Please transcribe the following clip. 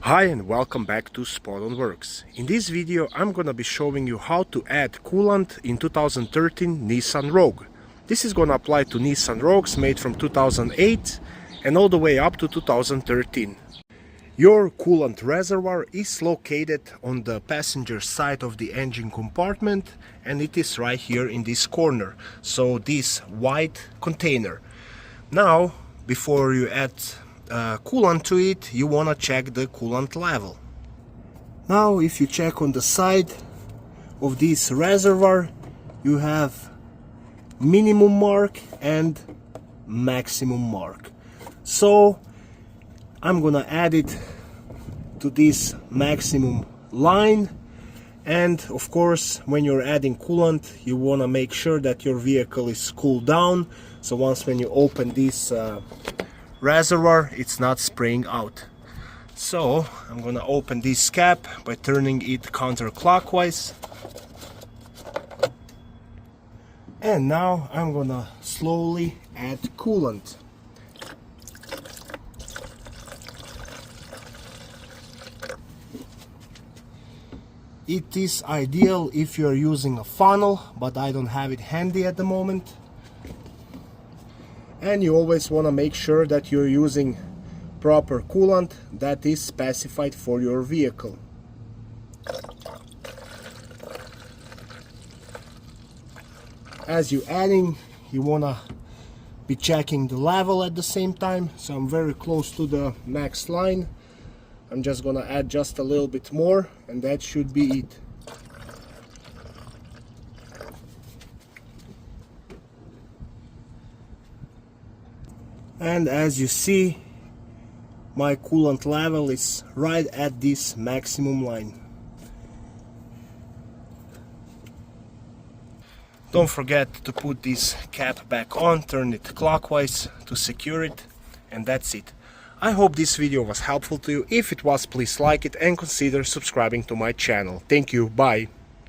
Hi and welcome back to Spot On Works. In this video I'm gonna be showing you how to add coolant in 2013 Nissan Rogue. This is gonna apply to Nissan Rogues made from 2008 and all the way up to 2013. Your coolant reservoir is located on the passenger side of the engine compartment and it is right here in this corner. So this white container. Now before you add coolant to it, you want to check the coolant level. Now if you check on the side of this reservoir, you have minimum mark and maximum mark. So I'm gonna add it to this maximum line, and of course when you're adding coolant you want to make sure that your vehicle is cooled down, so once when you open this reservoir it's not spraying out. So I'm gonna open this cap by turning it counterclockwise, and now I'm gonna slowly add coolant. It is ideal if you're using a funnel, but I don't have it handy at the moment. And you always want to make sure that you're using proper coolant that is specified for your vehicle. As you're adding, you want to be checking the level at the same time. So I'm very close to the max line. I'm just gonna add just a little bit more and that should be it. And as you see, my coolant level is right at this maximum line. Don't forget to put this cap back on, turn it clockwise to secure it, and that's it. I hope this video was helpful to you. If it was, please like it and consider subscribing to my channel. Thank you, bye.